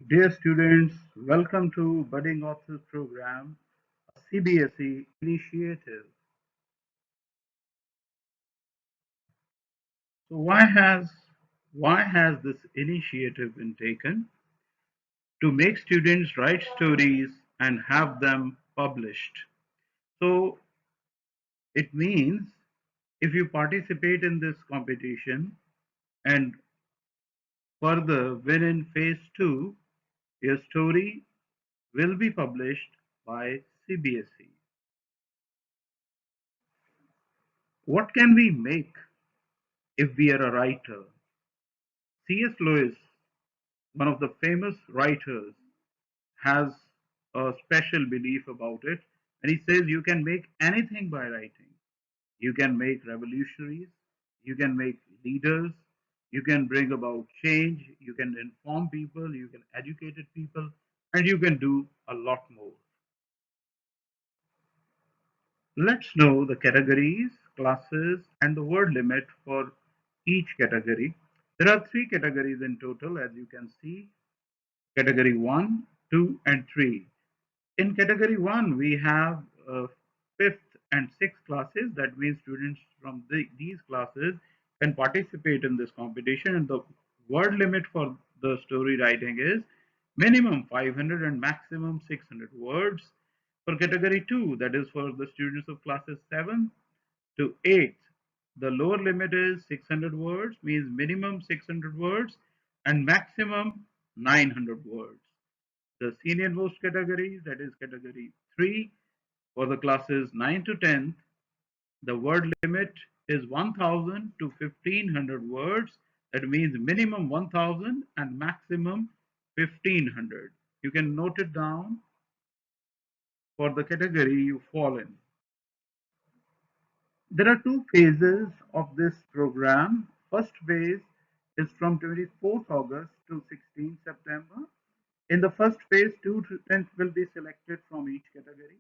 Dear students, welcome to Budding Authors program, a CBSE initiative. So why has this initiative been taken? To make students write stories and have them published. So it means if you participate in this competition and further win in phase 2, your story will be published by CBSE. What can we make if we are a writer? C.S. Lewis, one of the famous writers, has a special belief about it, and he says you can make anything by writing. You can make revolutionaries, you can make leaders, you can bring about change, you can inform people, you can educate people, and you can do a lot more. Let's know the categories, classes, and the word limit for each category. There are three categories in total, as you can see. Category 1, 2, and 3. In category 1, we have 5th and 6th classes. That means students from these classes can participate in this competition. And the word limit for the story writing is minimum 500 and maximum 600 words. For category 2, that is for the students of classes 7 to 8, the lower limit is 600 words, means minimum 600 words and maximum 900 words. The senior most category, that is category 3, for the classes 9 to 10, the word limit is 1000 to 1500 words. That means minimum 1000 and maximum 1500. You can note it down for the category you fall in. There are two phases of this program. First phase is from 24th August to 16th September. In the first phase, two students will be selected from each category.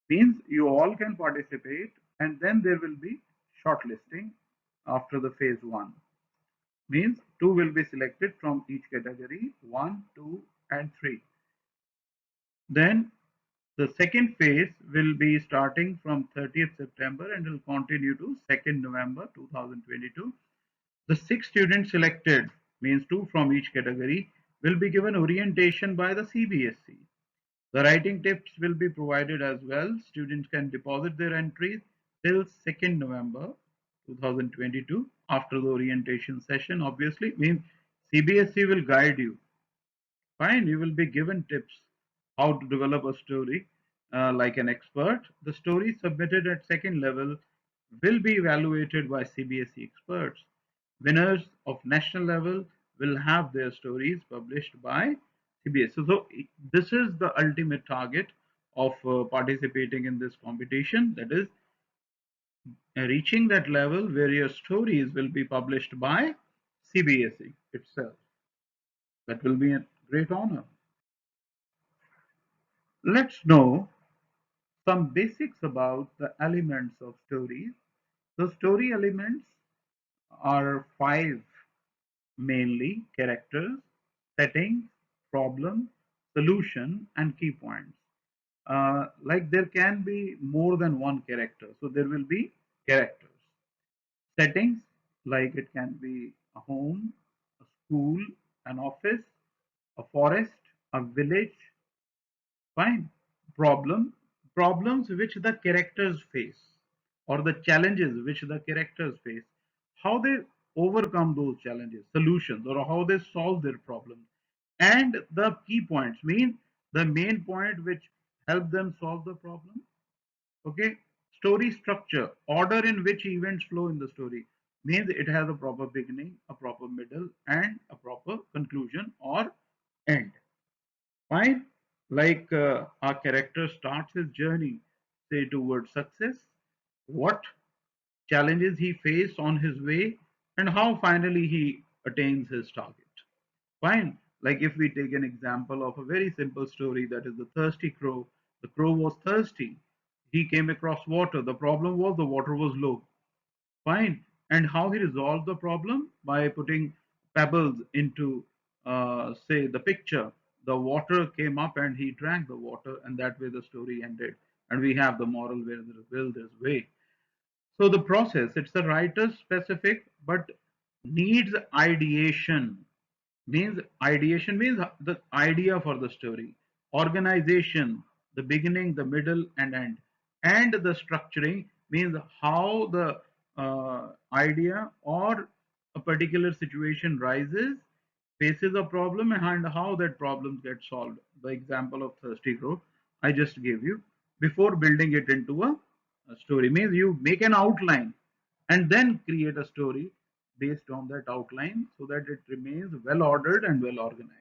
Means you all can participate, and then there will be shortlisting after the phase 1. Means two will be selected from each category, 1, 2, and 3. Then the second phase will be starting from 30th September and will continue to 2nd November 2022. The 6 students selected, means 2 from each category, will be given orientation by the CBSE. The writing tips will be provided as well. Students can deposit their entries till 2nd November 2022 after the orientation session. Obviously, means CBSE will guide you. Fine, you will be given tips how to develop a story like an expert. The story submitted at second level will be evaluated by CBSE experts. Winners of national level will have their stories published by CBSE. So this is the ultimate target of participating in this competition. That is reaching that level where your stories will be published by CBSE itself. That will be a great honor. Let's know some basics about the elements of stories. The story elements are 5 mainly: characters, settings, problem, solution, and key points. Like there can be more than one character, so there will be characters. Settings, like it can be a home, a school, an office, a forest, a village. Fine. Problems which the characters face, or the challenges which the characters face, how they overcome those challenges, solutions, or how they solve their problems. And the key points mean the main point which help them solve the problem. Okay. Story structure, order in which events flow in the story, means it has a proper beginning, a proper middle, and a proper conclusion or end. Fine. Like our character starts his journey, say, towards success, what challenges he faced on his way, and how finally he attains his target. Fine. Like if we take an example of a very simple story, that is the thirsty crow. The crow was thirsty. He came across water. The problem was the water was low. Fine. And how he resolved the problem? By putting pebbles into say the picture, the water came up and he drank the water, and that way the story ended. And we have the moral where there is will, there's way. So the process, it's a writer specific, but needs ideation. Means the idea for the story, organization, the beginning, the middle, and end, and the structuring means how the idea or a particular situation rises, faces a problem, and how that problem gets solved. The example of thirsty crow I just gave you, before building it into a story, means you make an outline and then create a story based on that outline so that it remains well ordered and well organized.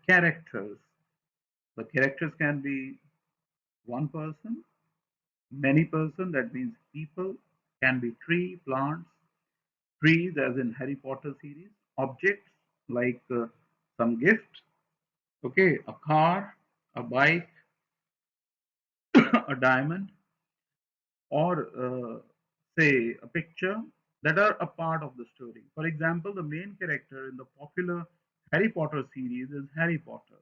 Characters. The characters can be one person, many person, that means people, can be tree, plants, trees as in Harry Potter series, objects like some gift, okay, a car, a bike, a diamond, or say a picture that are a part of the story. For example, the main character in the popular Harry Potter series is Harry Potter.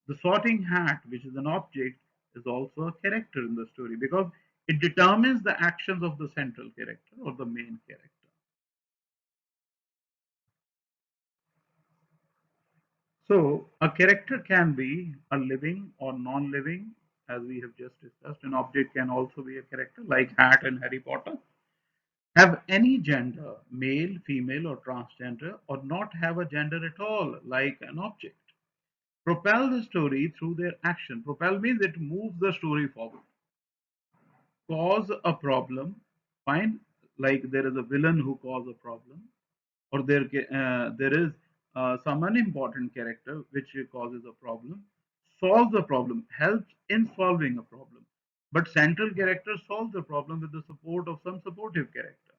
The sorting hat, which is an object, is also a character in the story because it determines the actions of the central character or the main character. So, a character can be a living or non living, as we have just discussed. An object can also be a character, like hat in Harry Potter. Have any gender, male, female, or transgender, or not have a gender at all, like an object. Propel the story through their action. Propel means it moves the story forward. Cause a problem, fine, like there is a villain who causes a problem, or there is some unimportant character which causes a problem, solves the problem, helps in solving a problem. But central character solves the problem with the support of some supportive character.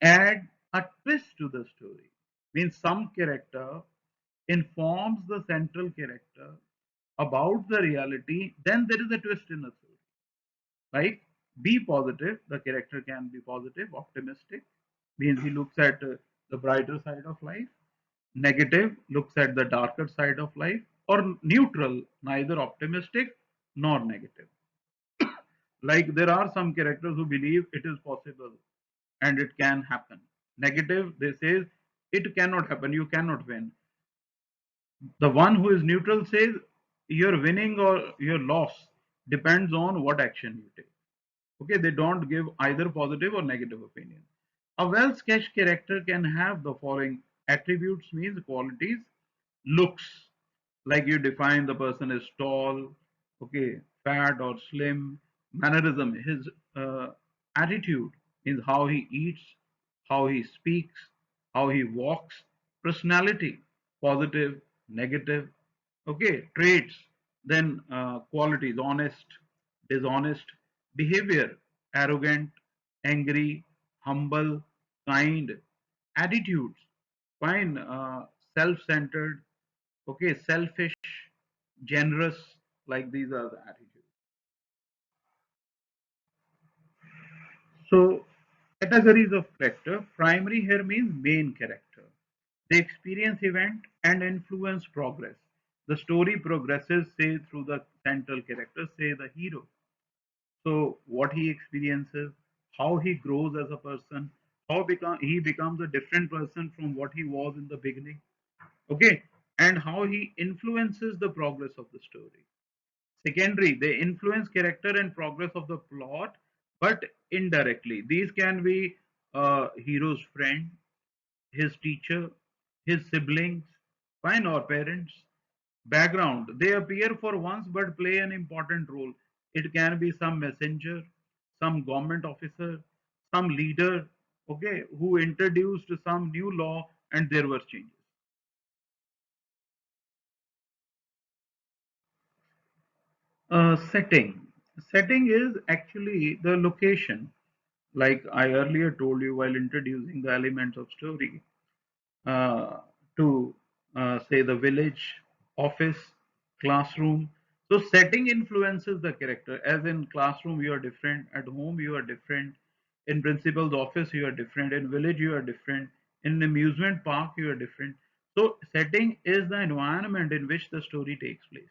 Add a twist to the story. Means some character informs the central character about the reality, then there is a twist in the story. Like be positive, the character can be positive, optimistic, means he looks at the brighter side of life. Negative looks at the darker side of life, or neutral, neither optimistic nor negative. Like there are some characters who believe it is possible and it can happen. Negative, they say it cannot happen, you cannot win. The one who is neutral says your winning or your loss depends on what action you take. Okay, they don't give either positive or negative opinion. A well sketched character can have the following attributes, means qualities. Looks, like you define the person is tall, okay, fat or slim. Mannerism, his attitude, is how he eats, how he speaks, how he walks. Personality, positive, negative. Okay, traits, then qualities, honest, dishonest. Behavior, arrogant, angry, humble, kind. Attitudes, fine, self-centered, okay, selfish, generous, like these are the attitudes. So, categories of character. Primary here means main character. They experience event and influence progress. The story progresses, say, through the central character, say the hero. So, what he experiences, how he grows as a person, he becomes a different person from what he was in the beginning. Okay, and how he influences the progress of the story. Secondary, they influence character and progress of the plot, but indirectly. These can be hero's friend, his teacher, his siblings, fine, or parents. Background, they appear for once but play an important role. It can be some messenger, some government officer, some leader, okay, who introduced some new law and there were changes. Setting. Setting is actually the location. Like I earlier told you while introducing the elements of story, uh, to say the village, office, classroom. So setting influences the character. As in classroom, you are different. At home, you are different. In principal's office, you are different. In village, you are different. In an amusement park, you are different. So, setting is the environment in which the story takes place.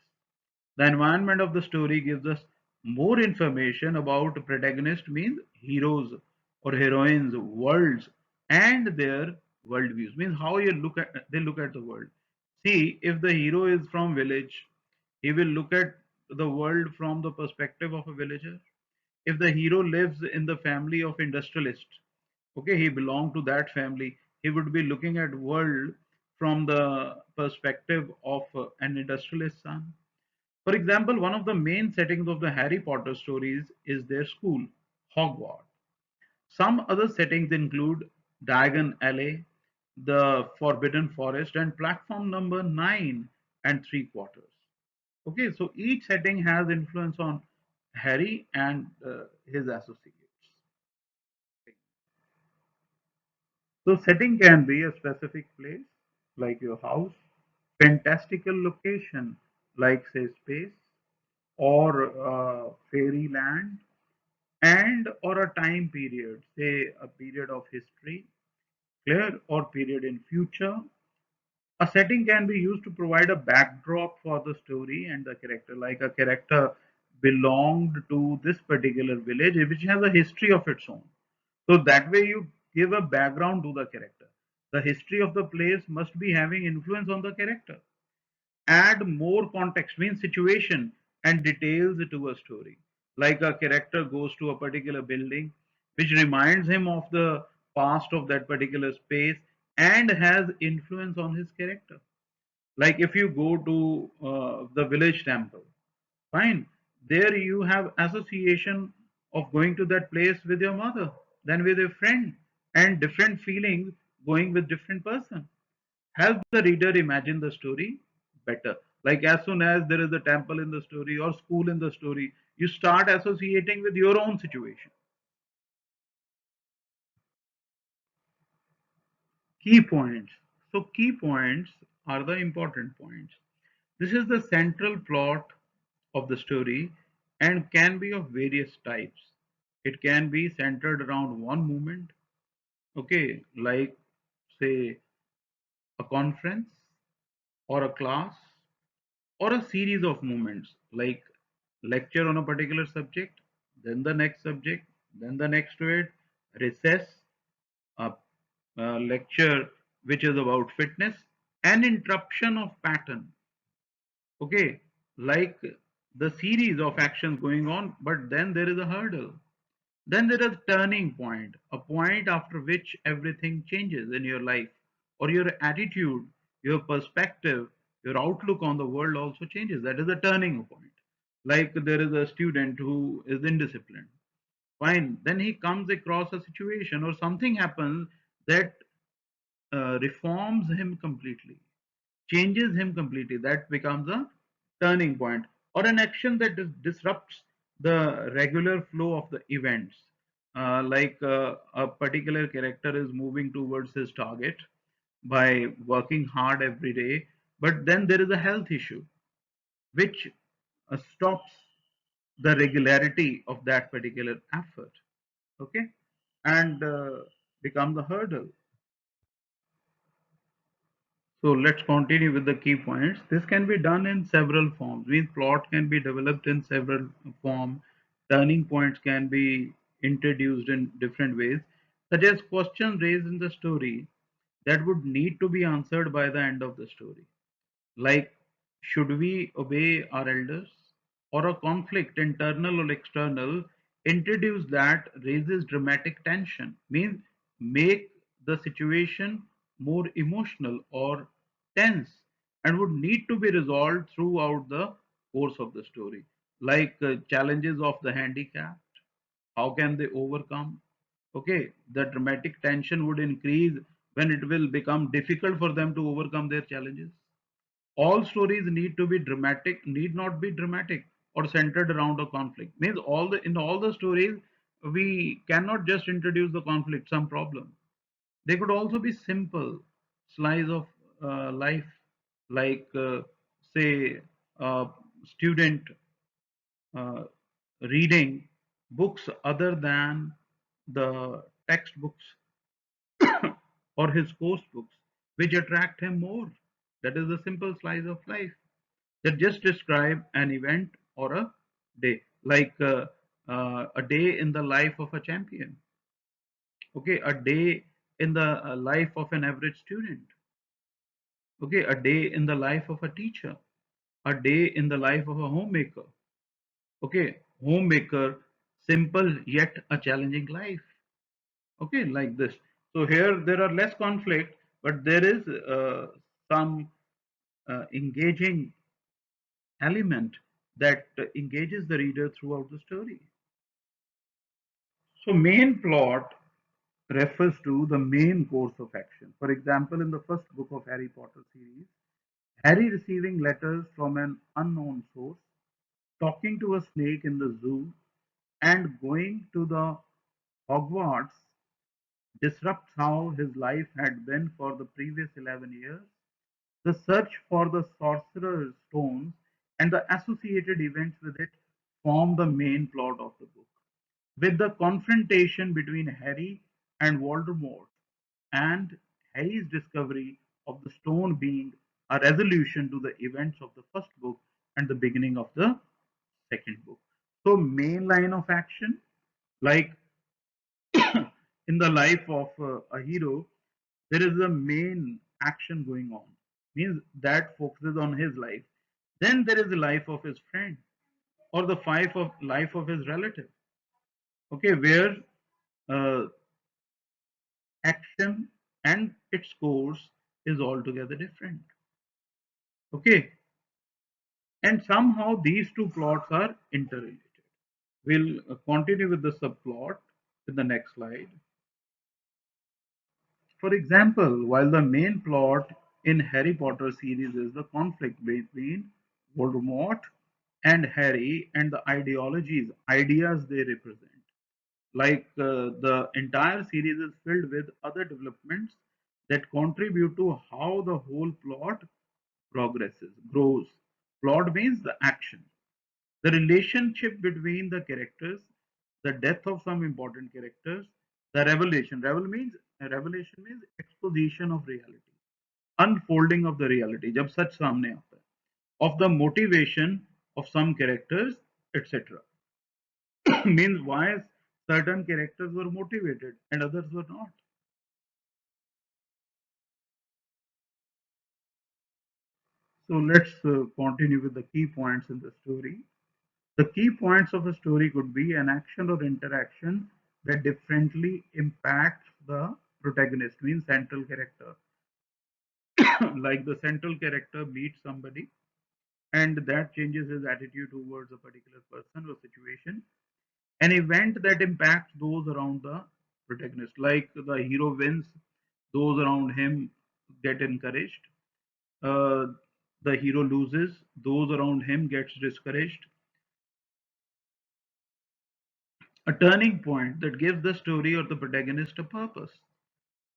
The environment of the story gives us more information about protagonist means heroes or heroines, worlds, and their worldviews. Means how you look at they look at the world. See, if the hero is from village, he will look at the world from the perspective of a villager. If the hero lives in the family of industrialists, okay, he belonged to that family, he would be looking at world from the perspective of an industrialist son. For example, one of the main settings of the Harry Potter stories is their school, Hogwarts. Some other settings include Diagon Alley, the Forbidden Forest, and platform number 9 and 3 quarters. Okay, so each setting has influence on Harry and his associates. So, setting can be a specific place, like your house, fantastical location, like say space, or fairyland, and or a time period, say a period of history, clear, or period in future. A setting can be used to provide a backdrop for the story and the character, like a character belonged to this particular village which has a history of its own. So that way you give a background to the character. The history of the place must be having influence on the character. Add more context, means situation and details to a story. Like a character goes to a particular building, which reminds him of the past of that particular space and has influence on his character. Like if you go to the village temple, fine, there you have association of going to that place with your mother, then with a friend, and different feelings going with different person. Help the reader imagine the story better. Like as soon as there is a temple in the story or school in the story, you start associating with your own situation. Key points. So key points are the important points. This is the central plot of the story and can be of various types. It can be centered around one movement, okay, like say a conference or a class or a series of movements like lecture on a particular subject, then the next subject, then the next to it, recess, a, a lecture which is about fitness, an interruption of pattern. Okay, like the series of actions going on, but then there is a hurdle. Then there is a turning point, a point after which everything changes in your life, or your attitude, your perspective, your outlook on the world also changes. That is a turning point. Like there is a student who is indisciplined. Fine. Then he comes across a situation or something happens that reforms him completely, changes him completely. That becomes a turning point, or an action that disrupts the regular flow of the events. Like a particular character is moving towards his target by working hard every day, but then there is a health issue which stops the regularity of that particular effort. Okay, and becomes a hurdle. So let's continue with the key points. This can be done in several forms. Means plot can be developed in several forms. Turning points can be introduced in different ways, such as questions raised in the story that would need to be answered by the end of the story. Like, should we obey our elders? Or a conflict, internal or external, introduce that raises dramatic tension, means make the situation more emotional or tense and would need to be resolved throughout the course of the story. Like challenges of the handicapped, how can they overcome? Okay, the dramatic tension would increase when it will become difficult for them to overcome their challenges. All stories need to be dramatic, need not be dramatic or centered around a conflict. Means all the in all the stories we cannot just introduce the conflict, some problem. They could also be simple slice of life, like say student uh, reading books other than the textbooks or his course books which attract him more. That is a simple slice of life that just describe an event or a day, like a day in the life of a champion, okay, a day in the life of an average student, okay, a day in the life of a teacher, a day in the life of a homemaker, okay, homemaker, simple yet a challenging life, okay, like this. So here there are less conflict, but there is some engaging element that engages the reader throughout the story. So main plot refers to the main course of action. For example, in the first book of Harry Potter series, Harry receiving letters from an unknown source, talking to a snake in the zoo, and going to the Hogwarts disrupts how his life had been for the previous 11 years. The search for the Sorcerer's Stones and the associated events with it form the main plot of the book, with the confrontation between Harry and Voldemort and Harry's discovery of the stone being a resolution to the events of the first book and the beginning of the second book. So, main line of action, like in the life of a hero, there is a main action going on, means that focuses on his life. Then there is the life of his friend or the life of his relative, okay, where uh, action and its course is altogether different, okay, and somehow these two plots are interrelated. We'll continue with the subplot in the next slide. For example, while the main plot in Harry Potter series is the conflict between Voldemort and Harry and the ideas they represent, like the entire series is filled with other developments that contribute to how the whole plot progresses, grows. Plot means the action, the relationship between the characters, the death of some important characters, the revelation. Revelation means exposition of reality, unfolding of the reality. जब सच सामने आता है, of the motivation of some characters, etc. means why certain characters were motivated and others were not. So let's continue with the key points in the story. The key points of a story could be an action or interaction that differently impacts the protagonist, means central character. Like the central character meets somebody and that changes his attitude towards a particular person or situation. An event that impacts those around the protagonist, like the hero wins, those around him get encouraged. Uh, the hero loses, those around him gets discouraged. A turning point that gives the story or the protagonist a purpose.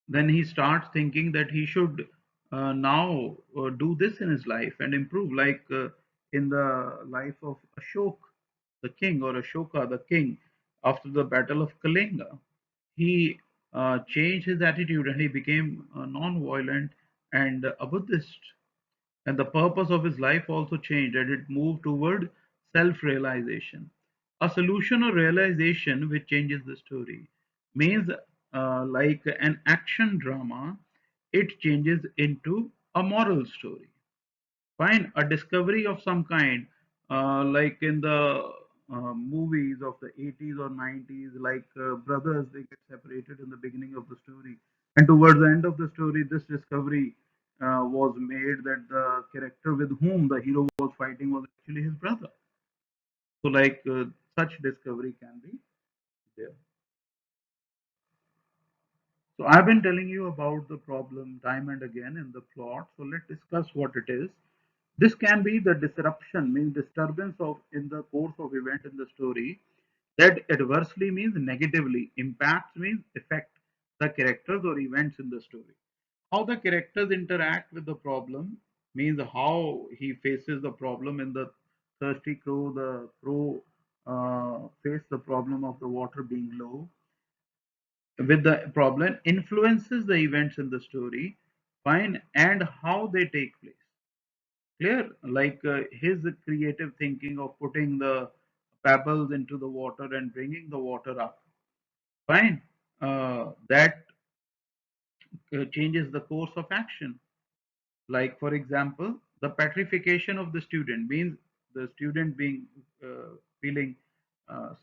Then he starts thinking that he should now do this in his life and improve, like in the life of Ashok, the king, or Ashoka, the king, after the battle of Kalinga. He changed his attitude and he became non-violent and a Buddhist. And the purpose of his life also changed and it moved toward self-realization. A solution or realization which changes the story means like an action drama, it changes into a moral story. Fine, a discovery of some kind, like in the movies of the 80s or 90s, like brothers, they get separated in the beginning of the story. And towards the end of the story, this discovery was made that the character with whom the hero was fighting was actually his brother. So, like such discovery can be there. So, I've been telling you about the problem time and again in the plot. So, let's discuss what it is. This can be the disruption, means disturbance of in the course of event in the story that adversely means negatively, impacts means affect the characters or events in the story. How the characters interact with the problem means how he faces the problem in the thirsty crow. The crow faced the problem of the water being low. with the problem influences the events in the story, fine, and how they take place. Clear? Like his creative thinking of putting the pebbles into the water and bringing the water up. Fine. That changes the course of action. Like, for example, the petrification of the student means the student being feeling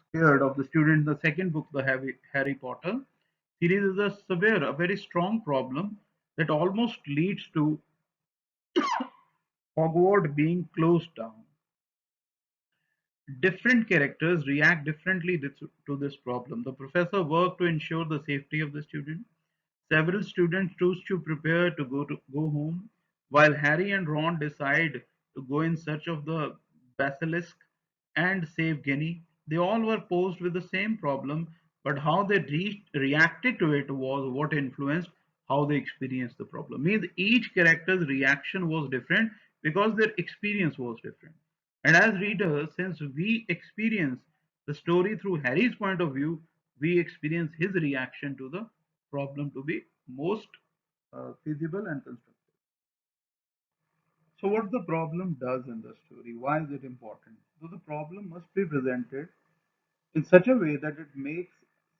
scared of the student. The second book, the Harry Potter series, is a very strong problem that almost leads to Hogwarts being closed down. Different characters react differently to this problem. The professor worked to ensure the safety of the student. Several students choose to prepare to go home, while Harry and Ron decide to go in search of the basilisk and save Ginny. They all were posed with the same problem, but how they reacted to it was what influenced how they experienced the problem. Means each character's reaction was different because their experience was different. And as readers, since we experience the story through Harry's point of view, we experience his reaction to the problem to be most feasible and constructive. So, what the problem does in the story? Why is it important? So, the problem must be presented in such a way that it makes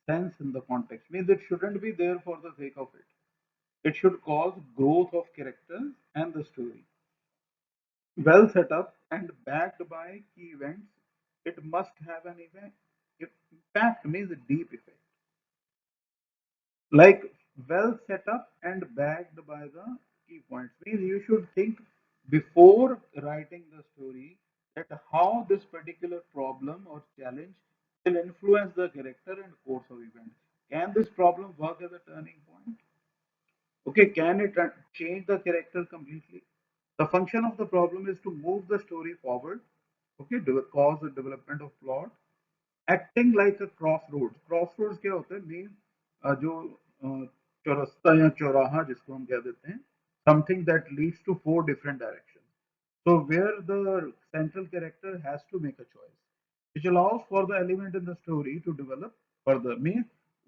sense in the context. Means it shouldn't be there for the sake of it. It should cause growth of characters and the story. Well set up and backed by key events, it must have an event. Impact means a deep effect. Like well set up and backed by the key points means you should think before writing the story that how this particular problem or challenge will influence the character and course of events. Can this problem work as a turning point? Okay, can it change the character completely? The function of the problem is to move the story forward, okay, cause the development of plot, acting like a crossroads क्या होता है main जो चौरस्ता या चौराहा जिसको हम कह देते हैं something that leads to four different direction so where the central character has to make a choice which allows for the element in the story to develop further means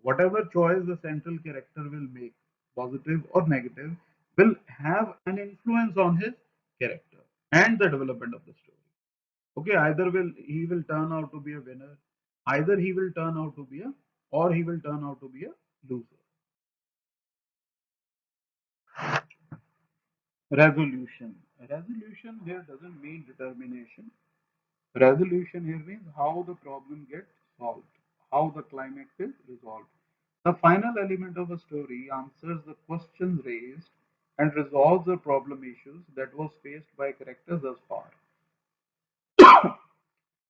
whatever choice the central character will make positive or negative will have an influence on his character and the development of the story. Okay, either will he will turn out to be a winner, either he will turn out to be a or he will turn out to be a loser. Resolution. Resolution here doesn't mean determination. Resolution here means how the problem gets solved, how the climax is resolved. The final element of a story answers the questions raised and resolves the problem issues that was faced by characters thus far.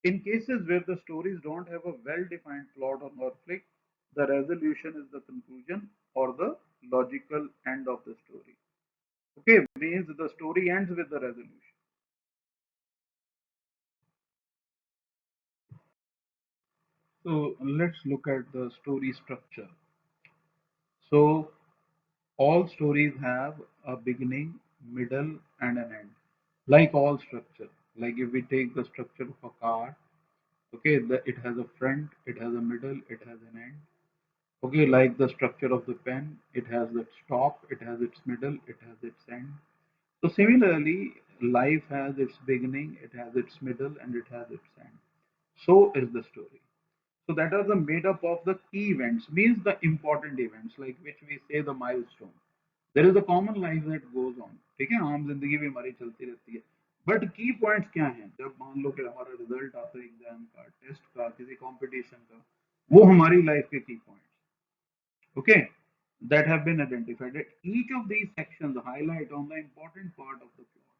In cases where the stories don't have a well-defined plot or conflict, the resolution is the conclusion or the logical end of the story. Okay, means the story ends with the resolution. So let's look at the story structure. So all stories have a beginning, middle, and an end. Like all structure. Like if we take the structure of a car, okay, it has a front, it has a middle, it has an end. Okay, like the structure of the pen, it has its top, it has its middle, it has its end. So similarly, life has its beginning, it has its middle, and it has its end. So is the story. So that are the made up of the key events, means the important events, like which we say the milestone. There is a common life that goes on. ठीक है आम जिंदगी भी हमारी चलती रहती है but की पॉइंट्स क्या हैं जब मान लो कि हमारा रिजल्ट आता है एग्जाम का टेस्ट का किसी कंपटीशन का वो हमारी लाइफ के की points okay that have been identified. Each of these sections highlight on the important part of the plot.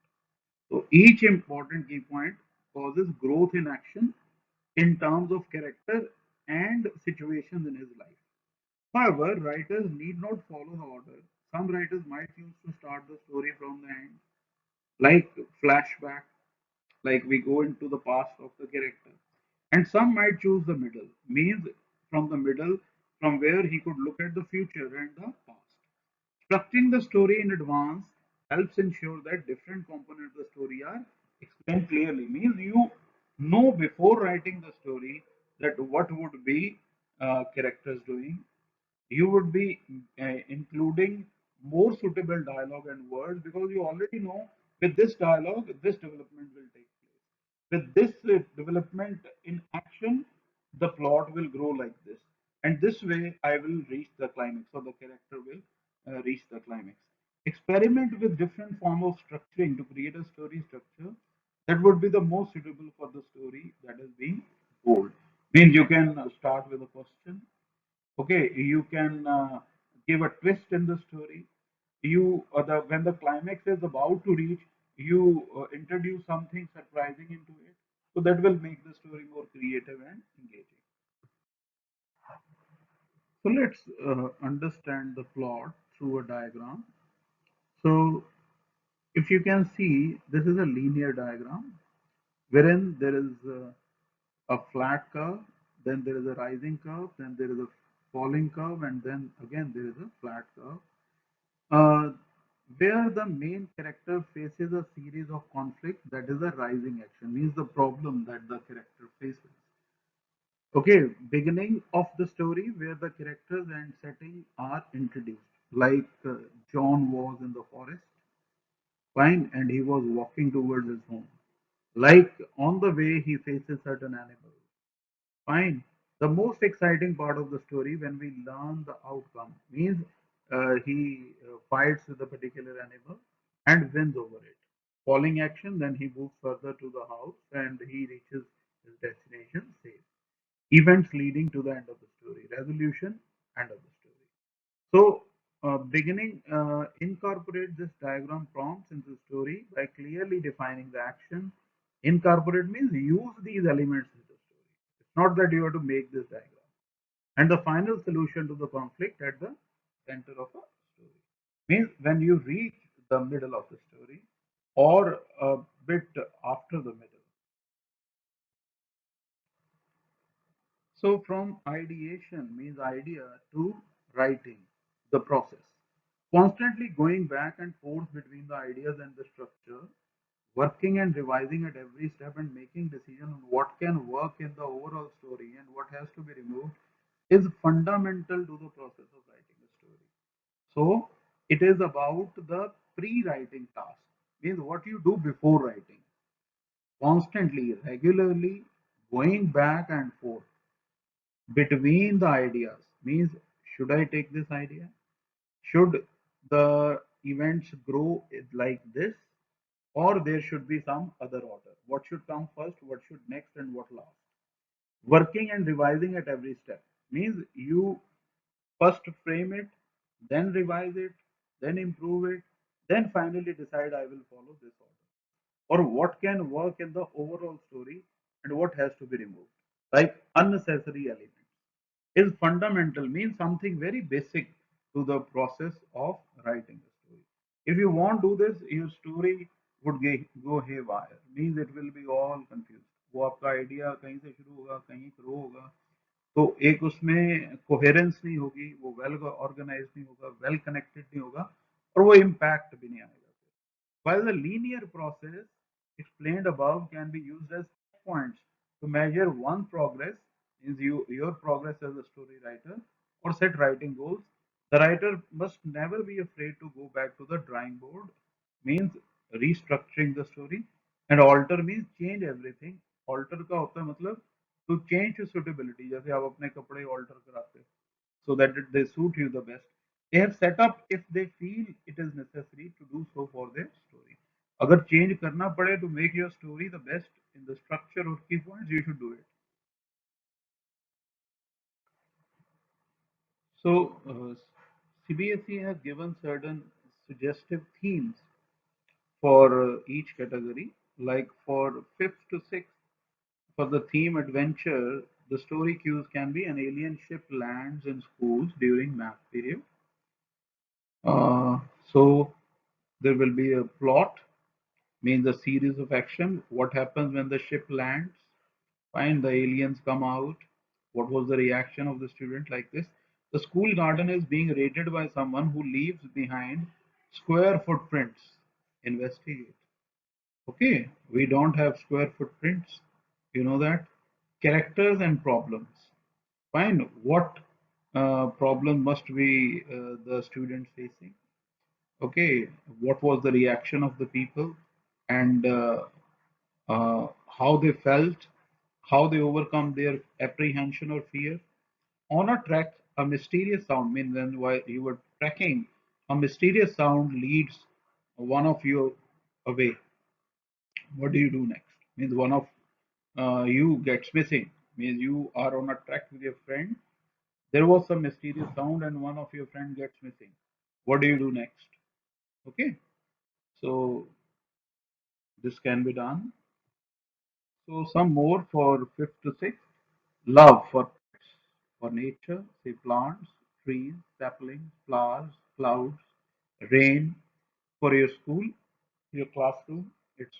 So each important key point causes growth in action in terms of character and situations in his life. However, writers need not follow the order. Some writers might choose to start the story from the end, like flashback, like we go into the past of the character. And some might choose the middle, means from the middle, from where he could look at the future and the past. Structuring the story in advance helps ensure that different components of the story are explained clearly. Means you know before writing the story that what would be characters doing, you would be including more suitable dialogue and words, because you already know with this dialogue, this development will take place. With this development in action, the plot will grow like this. And this way, I will reach the climax, or the character will reach the climax. Experiment with different form of structuring to create a story structure that would be the most suitable for the story that is being told. Means you can start with a question. Okay, you can give a twist in the story. You the when the climax is about to reach, you introduce something surprising into it. So that will make the story more creative and engaging. So let's understand the plot through a diagram. So if you can see, this is a linear diagram wherein there is a flat curve, then there is a rising curve, then there is a falling curve, and then again there is a flat curve. Uh, where the main character faces a series of conflicts, that is a rising action, means the problem that the character faces. Okay, beginning of the story where the characters and setting are introduced. Like John was in the forest, fine, and he was walking towards his home. Like on the way, he faces certain animals. Fine. The most exciting part of the story when we learn the outcome means he fights with a particular animal and wins over it. Falling action, then he moves further to the house and he reaches his destination safe. Events leading to the end of the story. Resolution, end of the story. So, beginning, incorporate this diagram prompts into the story by clearly defining the action. Incorporate means use these elements in the story. It's not that you have to make this diagram. And the final solution to the conflict at the center of a story. Means when you reach the middle of the story or a bit after the middle. So from ideation means idea to writing, the process. Constantly going back and forth between the ideas and the structure, working and revising at every step and making decision on what can work in the overall story and what has to be removed is fundamental to the process of writing a story. So it is about the pre-writing task, means what you do before writing, constantly, regularly going back and forth between the ideas, means should I take this idea? Should the events grow like this, or there should be some other order? What should come first, what should next, and what last? Working and revising at every step means you first frame it, then revise it, then improve it, then finally decide I will follow this order. Or what can work in the overall story and what has to be removed, like unnecessary elements, is fundamental, means something very basic to the process of writing a story. If you won't do this, your story would go haywire, means it will be all confused. वो आपका idea कहीं से शुरू होगा, कहीं grow होगा, तो एक उसमें कोहेरेंस नहीं होगी, वो वेल ऑर्गेनाइज नहीं होगा, वेल कनेक्टेड नहीं होगा, और वो इम्पैक्ट भी नहीं आएगा. While the linear process explained above can be used as points to measure one progress, is your progress as a story writer, or set writing goals, the writer must never be afraid to go back to the drawing board, means restructuring the story, and alter means change everything. Alter का होता है मतलब to change to suitability, जैसे आप अपने कपड़े alter कराते हो so that they suit you the best. They have set up if they feel it is necessary to do so for their story. अगर change करना पड़े to make your story the best in the structure or key points, you should do it. So CBSE has given certain suggestive themes for each category. Like for fifth to sixth, for the theme adventure, the story cues can be an alien ship lands in schools during math period. Uh, so there will be a plot, means a series of action. What happens when the ship lands? Fine, the aliens come out. What was the reaction of the student like this? The school garden is being raided by someone who leaves behind square footprints. Investigate. Okay, we don't have square footprints. You know that? Characters and problems. Fine. What? problem must be the student facing. Okay, what was the reaction of the people, and how they felt, how they overcome their apprehension or fear. On a trek, a mysterious sound means when while you were trekking, a mysterious sound leads one of you away. What do you do next? Means one of you gets missing. Means you are on a trek with your friend. There was some mysterious sound, and one of your friend gets missing. What do you do next? Okay, so this can be done. So some more for fifth to sixth. Love for pets, for nature, say plants, trees, saplings, flowers, clouds, rain, for your school, your classroom, it's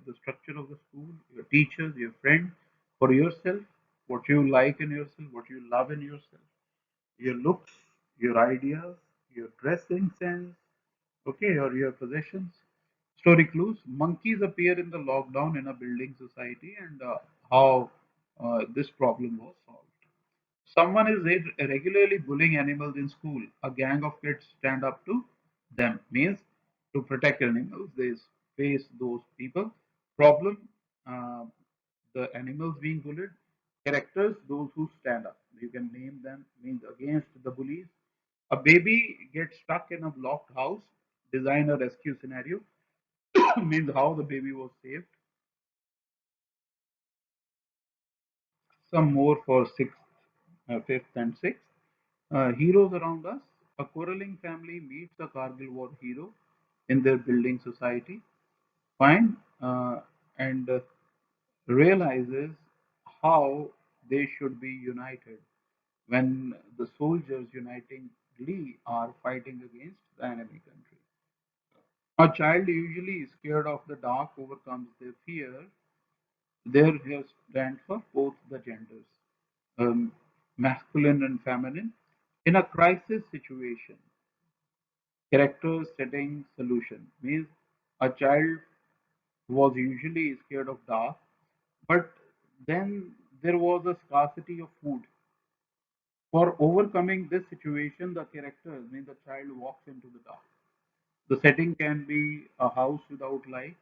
the structure of the school, your teachers, your friends, for yourself, what you like in yourself, what you love in yourself, your looks, your ideas, your dressing sense, okay, or your possessions. Story clues: monkeys appear in the lockdown in a building society, and how this problem was solved. Someone is regularly bullying animals in school. A gang of kids stand up to them. Means to protect animals, they face those people. Problem: uh, the animals being bullied. Characters: those who stand up. You can name them. Means against the bullies. A baby gets stuck in a locked house. Design a rescue scenario. Means how the baby was saved. Some more for sixth, fifth, and sixth. Heroes around us. A quarreling family meets a Kargil war hero in their building society. Fine, and realizes how they should be united when the soldiers unitingly are fighting against the enemy country. A child usually scared of the dark overcomes their fear. There here stand for both the genders, um, masculine and feminine. In a crisis situation, character setting solution means a child was usually scared of dark, but then there was a scarcity of food. For overcoming this situation, the character means the child walks into the dark. The setting can be a house without light,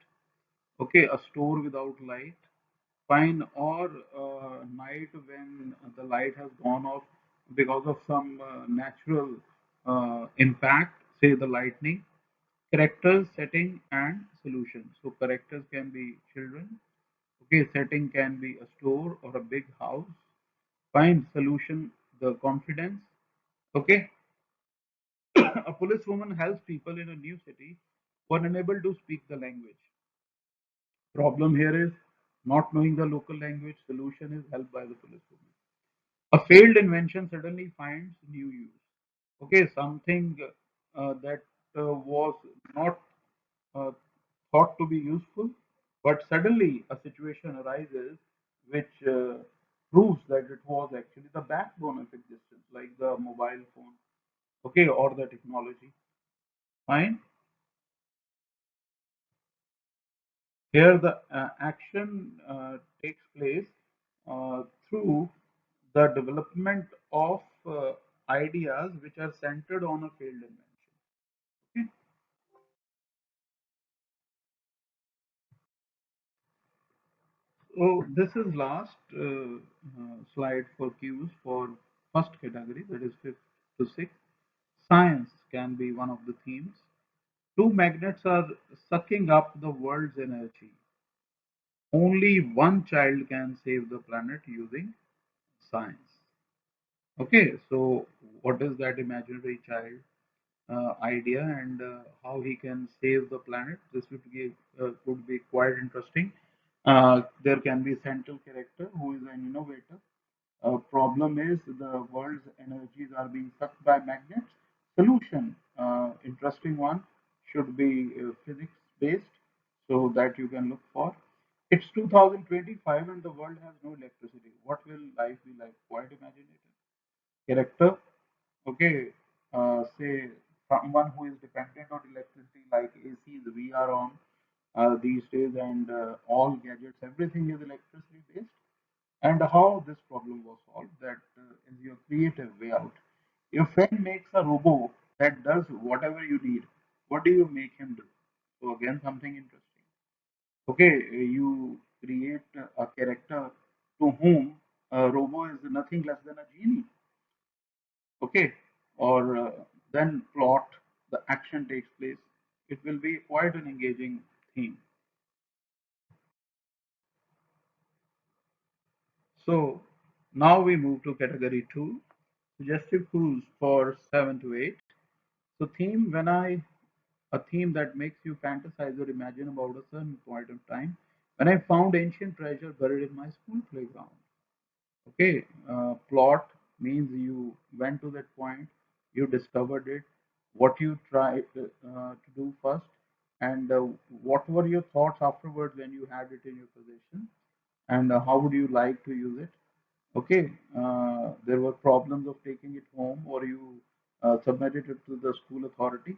okay, a store without light, fine, or night when the light has gone off because of some natural impact, say the lightning. Characters, setting, and solution. So characters can be children. Okay, setting can be a store or a big house. Find solution, the confidence. Okay, a policewoman helps people in a new city who are unable to speak the language. Problem here is not knowing the local language. Solution is helped by the policewoman. A failed invention suddenly finds new use. Okay, something that was not uh, thought to be useful, but suddenly a situation arises which proves that it was actually the backbone of existence, like the mobile phone, okay, or the technology. Fine. Here, the action takes place through the development of ideas which are centered on a failed invention. Okay? So this is last slide for cues for first category, that is fifth to sixth. Science can be one of the themes. Two magnets are sucking up the world's energy. Only one child can save the planet using science. Okay, so what is that imaginary child idea, and how he can save the planet? This would be quite interesting. There can be central character who is an innovator. Problem is the world's energies are being sucked by magnets. Solution, interesting one, should be physics based, so that you can look for. It's 2025 and the world has no electricity. What will life be like? Quite imaginative. Character, okay, say someone who is dependent on electricity, like ACs we are on these days, and all gadgets, everything is electricity based. And how this problem was solved, that is your creative way out. Your friend makes a robot that does whatever you need. What do you make him do? So again, something interesting. Okay, you create a character to whom a robot is nothing less than a genie. Okay, or then plot, the action takes place. It will be quite an engaging theme. So now we move to category two, suggestive clues for 7 to 8. So theme, a theme that makes you fantasize or imagine about a certain point of time. When I found ancient treasure buried in my school playground. Okay, plot means you went to that point, you discovered it, what you tried to do first, and what were your thoughts afterwards when you had it in your possession, and how would you like to use it. Okay, there were problems of taking it home, or you submitted it to the school authority.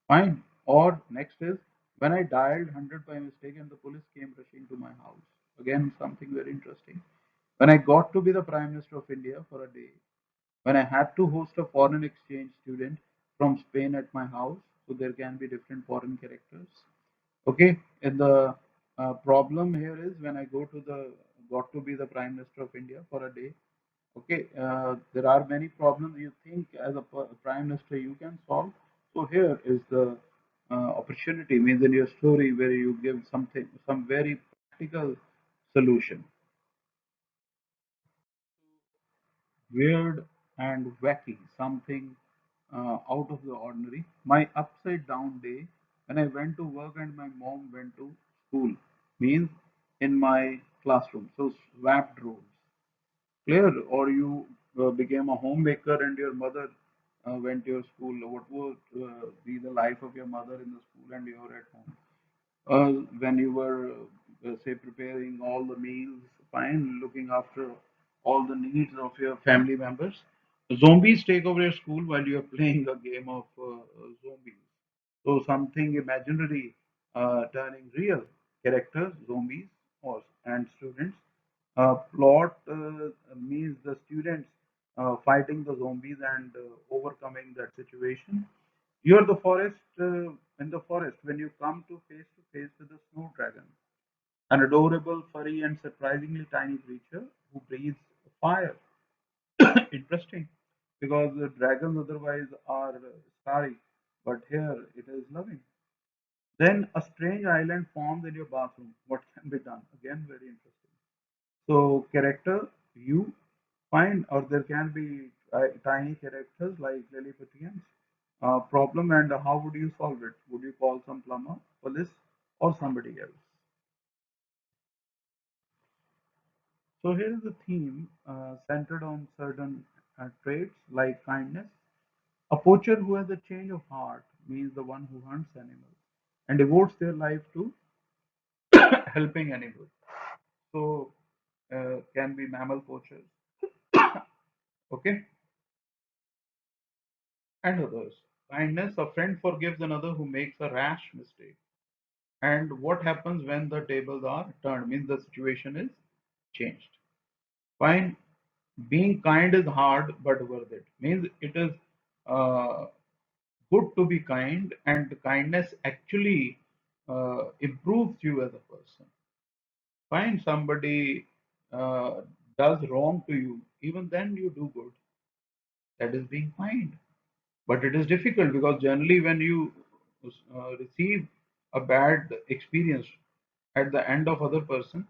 Fine. Or next is when I dialed 100 by mistake and the police came rushing to my house. Again, something very interesting. When I got to be the Prime Minister of India for a day, when I had to host a foreign exchange student from Spain at my house, so there can be different foreign characters. Okay, and the problem here is when I got to be the Prime Minister of India for a day. Okay, there are many problems you think as a prime minister you can solve. So here is the opportunity, means in your story where you give something, some very practical solution. Weird and wacky, something out of the ordinary. My upside down day when I went to work and my mom went to school, means in my classroom. So swapped roles. Clear, or you became a homemaker and your mother went to your school. What would be the life of your mother in the school and you're at home? When you were, say, preparing all the meals, fine, looking after all the needs of your family members. Zombies take over your school while you are playing a game of zombies. So something imaginary turning real. Characters, zombies, or and students. Plot means the students fighting the zombies and overcoming that situation. You're the forest in the forest when you come to face with the snow dragon, an adorable, furry, and surprisingly tiny creature who breathes fire. Interesting, because the dragons otherwise are starry, but here it is loving. Then a strange island forms in your bathroom. What can be done? Again, very interesting. So character you find, or there can be tiny characters like Lilliputians. Problem, and how would you solve it? Would you call some plumber, police, or somebody else? So here is a theme centered on certain traits like kindness. A poacher who has a change of heart means the one who hunts animals and devotes their life to helping animals. So can be mammal poachers, okay, and others. Kindness, a friend forgives another who makes a rash mistake. And what happens when the tables are turned? Means the situation is changed. Fine. Being kind is hard but worth it. Means it is uh, good to be kind, and kindness actually improves you as a person. Fine. Somebody does wrong to you, even then you do good. That is being kind. But it is difficult because generally when you receive a bad experience at the end of other person,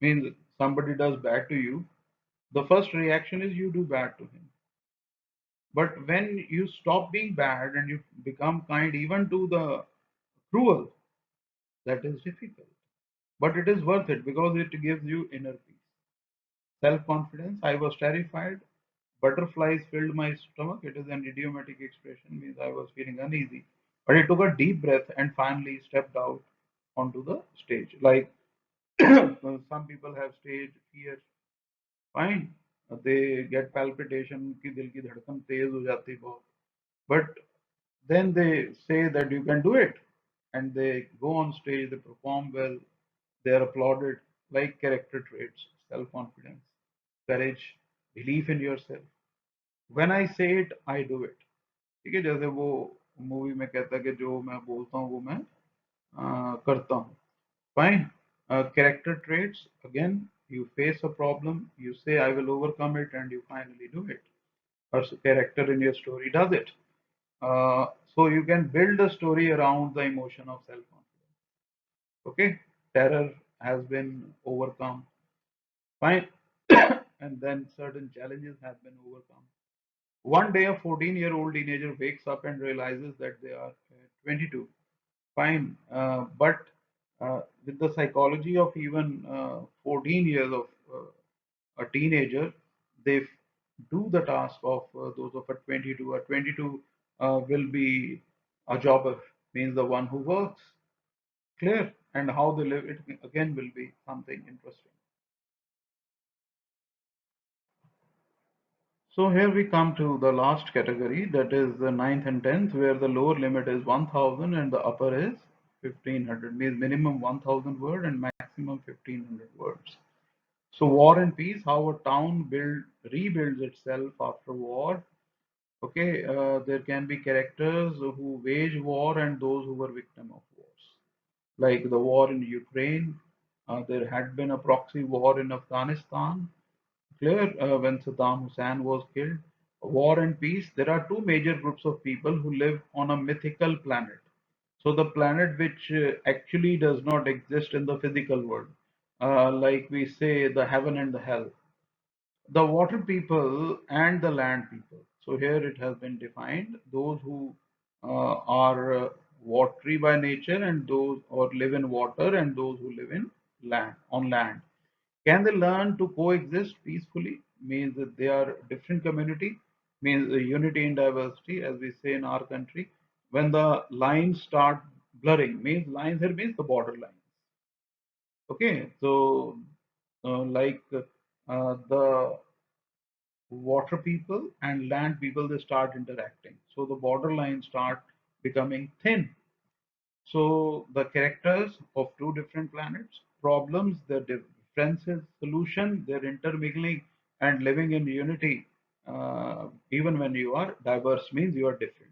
means somebody does bad to you, the first reaction is you do bad to him. But when you stop being bad and you become kind even to the cruel, that is difficult. But it is worth it because it gives you inner peace. Self confidence. I was terrified. Butterflies filled my stomach. It is an idiomatic expression, means I was feeling uneasy. But I took a deep breath and finally stepped out onto the stage. Like some people have stage fear. Fine, they get palpitation, उनकी दिल की धड़कन तेज हो जाती है बहुत. But then they say that you can do it, and they go on stage, they perform well, they are applauded, like character traits. self confidence, courage, belief in yourself. When I say it, I do it. ठीक है, जैसे वो movie में कहता है कि जो मैं बोलता हूँ वो मैं करता हूँ. Fine. Character traits, again, you face a problem, you say I will overcome it, and you finally do it. Or character in your story does it. So you can build a story around the emotion of self confidence. Okay, terror has been overcome. Fine. And then certain challenges have been overcome. One day, a 14-year-old teenager wakes up and realizes that they are 22. Fine. But with the psychology of even 14 years of a teenager, they do the task of those of a 22. A 22 will be a jobber, means the one who works. Clear? And how they live it again will be something interesting. So here we come to the last category, that is the ninth and tenth, where the lower limit is 1000 and the upper is 1500, means minimum 1000 word and maximum 1500 words. So war and peace, how a town rebuilds itself after war. Okay, there can be characters who wage war and those who were victim of wars. Like the war in Ukraine, there had been a proxy war in Afghanistan. Clear, when Saddam Hussein was killed. War and peace, there are two major groups of people who live on a mythical planet. So the planet which actually does not exist in the physical world, like we say the heaven and the hell, the water people and the land people. So here it has been defined, those who are watery by nature and those or live in water and those who live in land on land. Can they learn to coexist peacefully? Means that they are different community, means unity in diversity, as we say in our country. When the lines start blurring, means lines here means the border lines. Okay, so like the water people and land people, they start interacting. So the border lines start becoming thin. So the characters of two different planets, problems, their differences, solution, their intermingling and living in unity. Even when you are diverse, means you are different.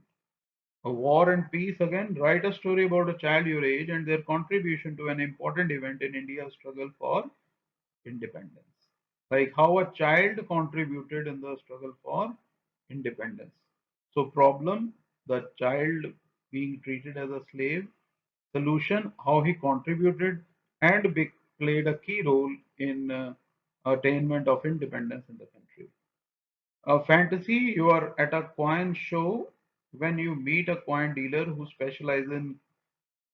A war and peace, again, write a story about a child your age and their contribution to an important event in India's struggle for independence. Like how a child contributed in the struggle for independence. So, problem, the child being treated as a slave. Solution, how he contributed and played a key role in attainment of independence in the country. A fantasy, you are at a coin show when you meet a coin dealer who specializes in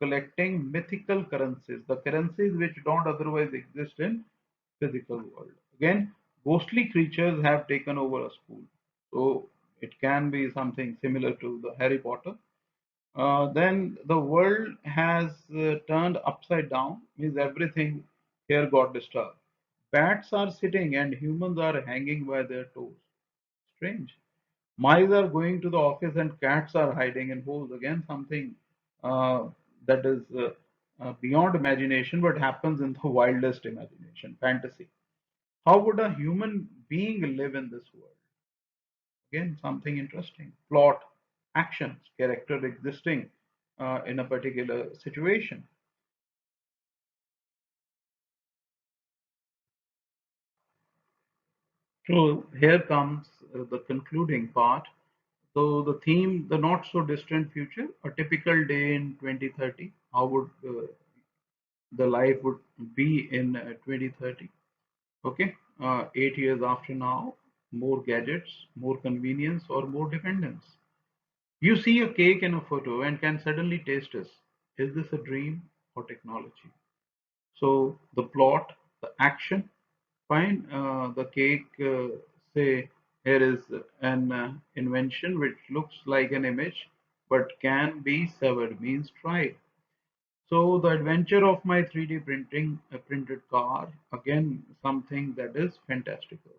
collecting mythical currencies, the currencies which don't otherwise exist in physical world. Again, ghostly creatures have taken over a school. So it can be something similar to the Harry Potter. Then the world has turned upside down, means everything here got disturbed. Bats are sitting and humans are hanging by their toes. Strange. Mice are going to the office and cats are hiding in holes. Again, something uh, that is beyond imagination, but happens in the wildest imagination, fantasy. How would a human being live in this world? Again, something interesting. Plot, actions, character existing in a particular situation. So here comes the concluding part. So the theme, the not so distant future, a typical day in 2030. How would the life would be in 2030? Okay, 8 years after now, more gadgets, more convenience, or more dependence. You see a cake in a photo and can suddenly taste it. Is this a dream or technology? So the plot, the action, fine. The cake, say, here is an invention which looks like an image but can be severed, means tried. So the adventure of my 3D printing a printed car, again something that is fantastical.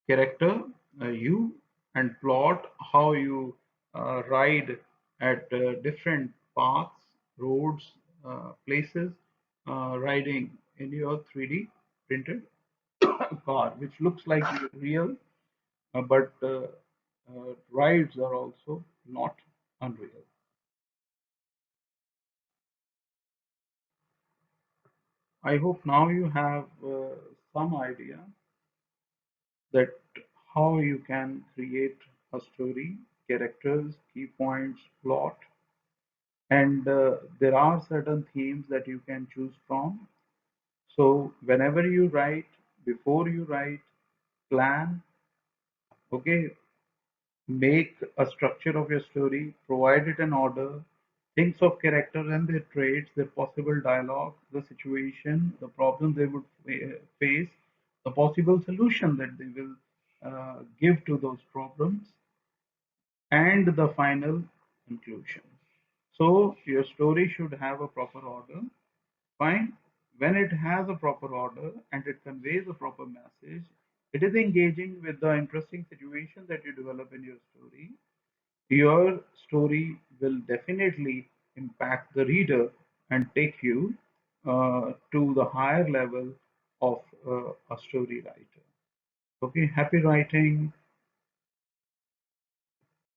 Character, you, and plot, how you ride at different paths, roads, places, riding in your 3D printed. car, which looks like real, but rides are also not unreal. I hope now you have some idea that how you can create a story, characters, key points, plot, and there are certain themes that you can choose from. So whenever you write, before you write, plan, okay, make a structure of your story, provide it an order, think of characters and their traits, their possible dialogue, the situation, the problem they would face, the possible solution that they will give to those problems, and the final conclusion. So your story should have a proper order. Fine. When it has a proper order and it conveys a proper message, it is engaging with the interesting situation that you develop in your story will definitely impact the reader and take you to the higher level of a story writer. Okay, happy writing.